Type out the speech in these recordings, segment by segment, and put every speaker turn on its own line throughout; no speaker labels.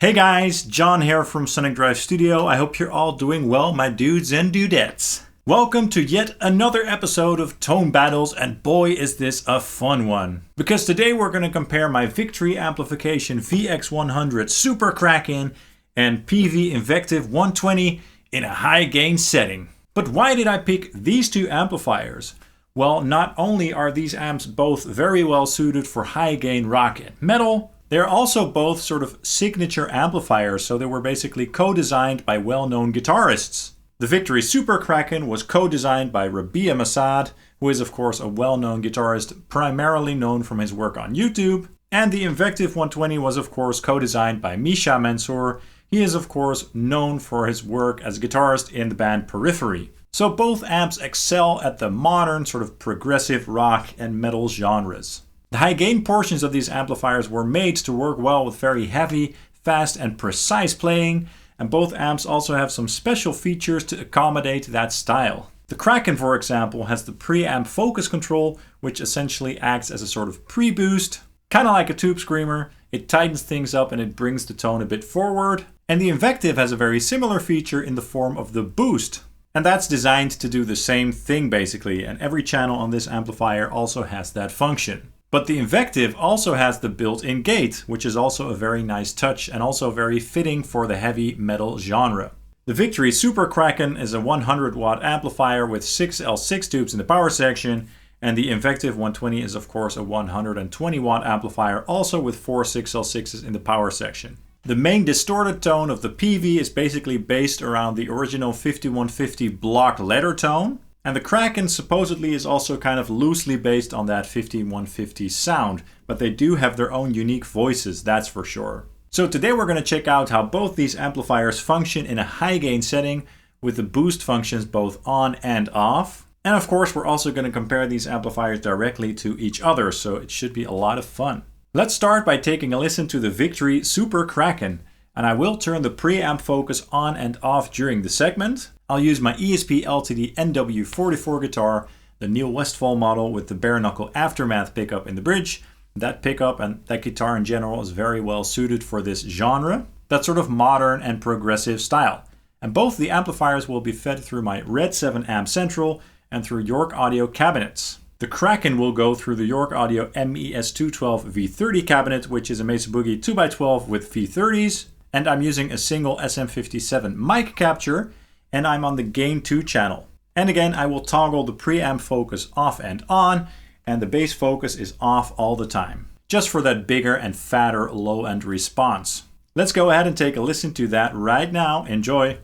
Hey guys, John here from Sonic Drive Studio. I hope you're all doing well, my dudes and dudettes. Welcome to yet another episode of Tone Battles, and boy is this a fun one. Because today we're going to compare my Victory Amplification VX100 Super Kraken and Peavey Invective 120 in a high gain setting. But why did I pick these two amplifiers? Well, not only are these amps both very well suited for high gain rock and metal, they're also both sort of signature amplifiers, so they were basically co-designed by well-known guitarists. The Victory Super Kraken was co-designed by Rabea, who is of course a well-known guitarist primarily known from his work on YouTube. And the Invective 120 was of course co-designed by Misha. He is of course known for his work as a guitarist in the band Periphery. So both amps excel at the modern sort of progressive rock and metal genres. The high gain portions of these amplifiers were made to work well with very heavy, fast and precise playing, and both amps also have some special features to accommodate that style. The Kraken, for example, has the preamp focus control, which essentially acts as a sort of pre-boost. Kind of like a tube screamer, it tightens things up and it brings the tone a bit forward. And the Invective has a very similar feature in the form of the boost. And that's designed to do the same thing basically, and every channel on this amplifier also has that function. But the Invective also has the built-in gate, which is also a very nice touch and also very fitting for the heavy metal genre. The Victory Super Kraken is a 100 watt amplifier with 6 L6 tubes in the power section, and the Invective 120 is of course a 120 watt amplifier also with 4 6L6s in the power section. The main distorted tone of the Peavey is basically based around the original 5150 block letter tone. And the Kraken supposedly is also kind of loosely based on that 5150 sound, but they do have their own unique voices, that's for sure. So today we're going to check out how both these amplifiers function in a high gain setting with the boost functions both on and off. And of course we're also going to compare these amplifiers directly to each other, so it should be a lot of fun. Let's start by taking a listen to the Victory Super Kraken, and I will turn the preamp focus on and off during the segment. I'll use my ESP LTD NW44 guitar, the Neil Westfall model with the bare knuckle aftermath pickup in the bridge. That pickup and that guitar in general is very well suited for this genre, that sort of modern and progressive style. And both the amplifiers will be fed through my Red 7 amp central and through York Audio cabinets. The Kraken will go through the York Audio MES212 V30 cabinet, which is a Mesa Boogie 2x12 with V30s. And I'm using a single SM57 mic capture, and I'm on the Gain 2 channel. And again, I will toggle the preamp focus off and on, and the bass focus is off all the time, just for that bigger and fatter low-end response. Let's go ahead and take a listen to that right now. Enjoy!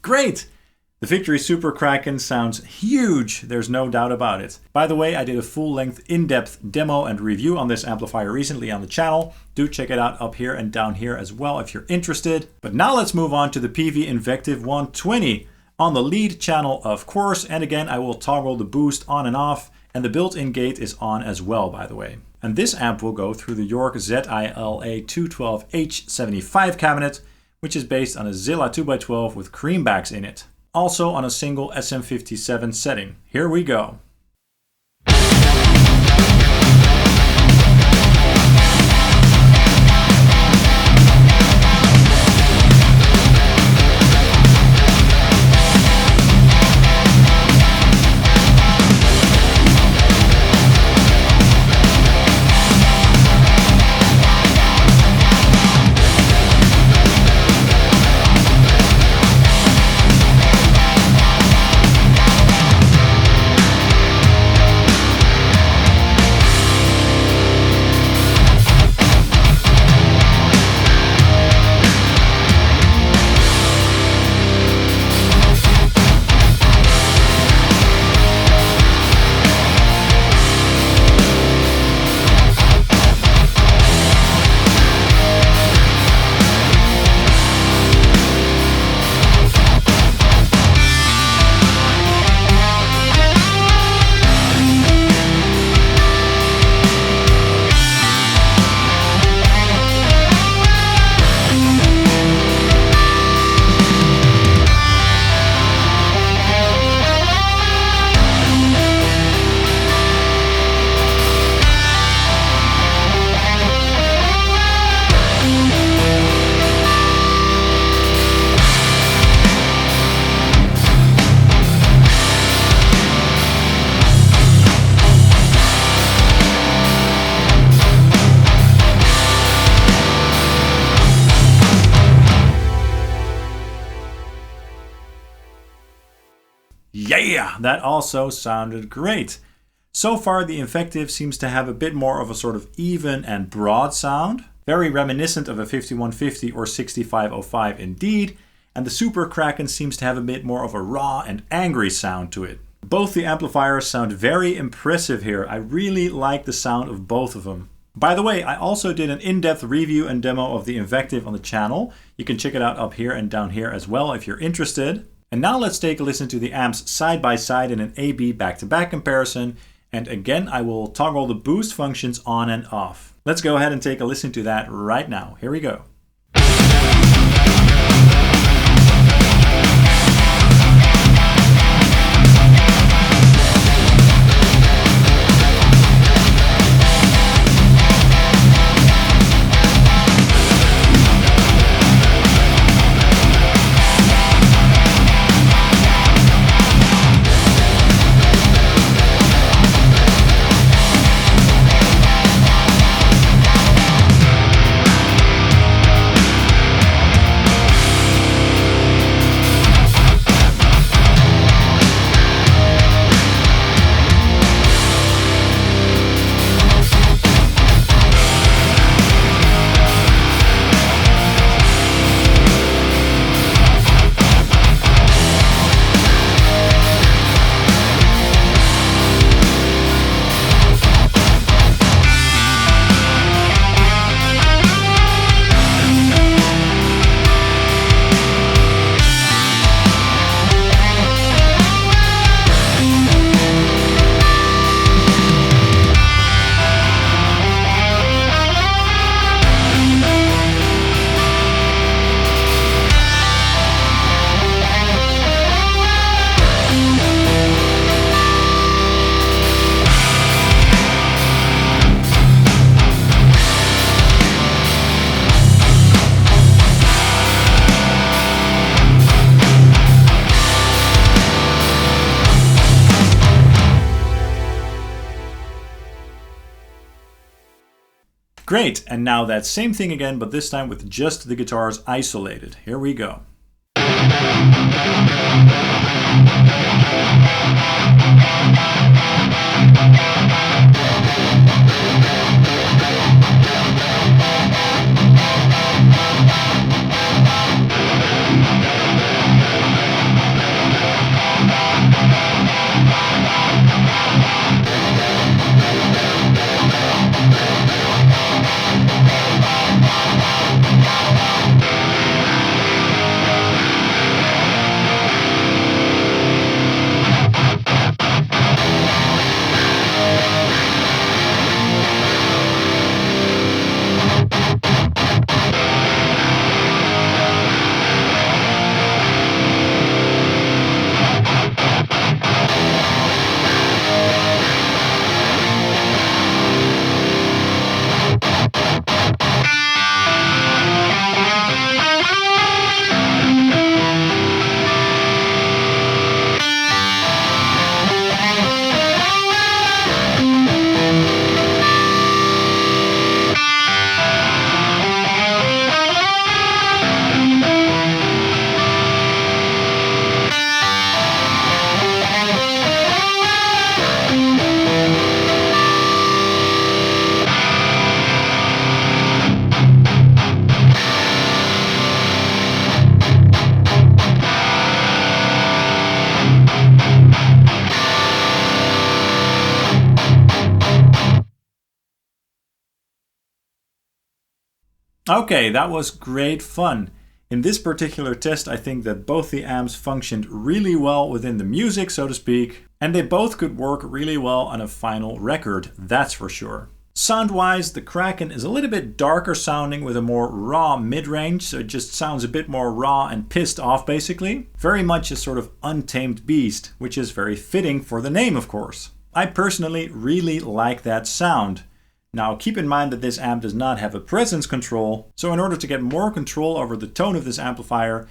Great! The Victory Super Kraken sounds huge, there's no doubt about it. By the way, I did a full-length, in-depth demo and review on this amplifier recently on the channel. Do check it out up here and down here as well if you're interested. But now let's move on to the Peavey Invective 120. On the lead channel, of course, and again I will toggle the boost on and off, and the built-in gate is on as well, by the way. And this amp will go through the York ZILA 212H75 cabinet, which is based on a Zilla 2x12 with creambacks in it. Also on a single SM57 setting. Here we go. Yeah, that also sounded great. So far, the Invective seems to have a bit more of a sort of even and broad sound, very reminiscent of a 5150 or 6505 indeed, and the Super Kraken seems to have a bit more of a raw and angry sound to it. Both the amplifiers sound very impressive here. I really like the sound of both of them. By the way, I also did an in-depth review and demo of the Invective on the channel. You can check it out up here and down here as well if you're interested. And now let's take a listen to the amps side by side in an A-B back-to-back comparison. And again, I will toggle the boost functions on and off. Let's go ahead and take a listen to that right now. Here we go. Great, and now that same thing again, but this time with just the guitars isolated. Here we go. Okay, that was great fun. In this particular test, I think that both the amps functioned really well within the music, so to speak, and they both could work really well on a final record, that's for sure. Sound-wise, the Kraken is a little bit darker sounding with a more raw mid-range, so it just sounds a bit more raw and pissed off basically. Very much a sort of untamed beast, which is very fitting for the name, of course. I personally really like that sound. Now keep in mind that this amp does not have a presence control, so in order to get more control over the tone of this amplifier,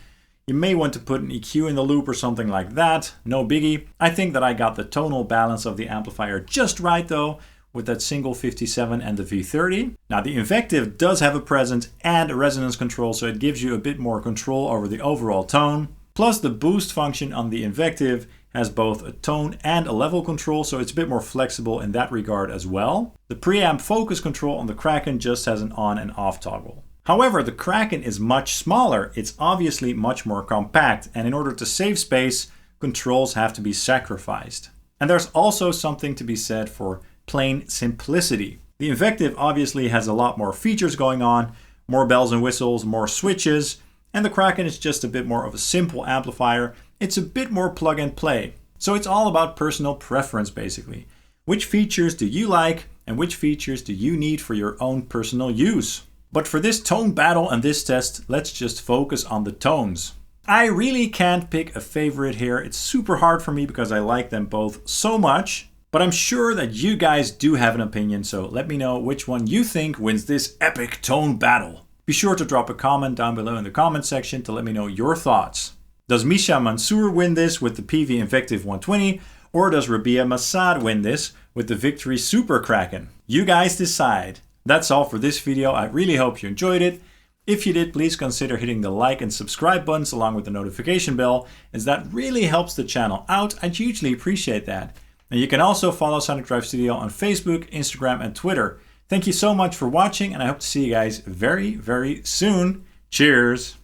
you may want to put an EQ in the loop or something like that, no biggie. I think that I got the tonal balance of the amplifier just right though, with that single 57 and the V30. Now the Invective does have a presence and a resonance control, so it gives you a bit more control over the overall tone. Plus the boost function on the Invective has both a tone and a level control, so it's a bit more flexible in that regard as well. The preamp focus control on the Kraken just has an on and off toggle. However, the Kraken is much smaller. It's obviously much more compact, and in order to save space, controls have to be sacrificed. And there's also something to be said for plain simplicity. The Invective obviously has a lot more features going on, more bells and whistles, more switches, and the Kraken is just a bit more of a simple amplifier. It's a bit more plug and play. So it's all about personal preference basically. Which features do you like and which features do you need for your own personal use? But for this tone battle and this test, let's just focus on the tones. I really can't pick a favorite here. It's super hard for me because I like them both so much. But I'm sure that you guys do have an opinion, so let me know which one you think wins this epic tone battle. Be sure to drop a comment down below in the comment section to let me know your thoughts. Does Misha Mansour win this with the Peavey Invective 120, or does Rabea Masad win this with the Victory Super Kraken? You guys decide. That's all for this video. I really hope you enjoyed it. If you did, please consider hitting the like and subscribe buttons along with the notification bell, as that really helps the channel out. I'd hugely appreciate that. And you can also follow Sonic Drive Studio on Facebook, Instagram, and Twitter. Thank you so much for watching, and I hope to see you guys very, very soon. Cheers!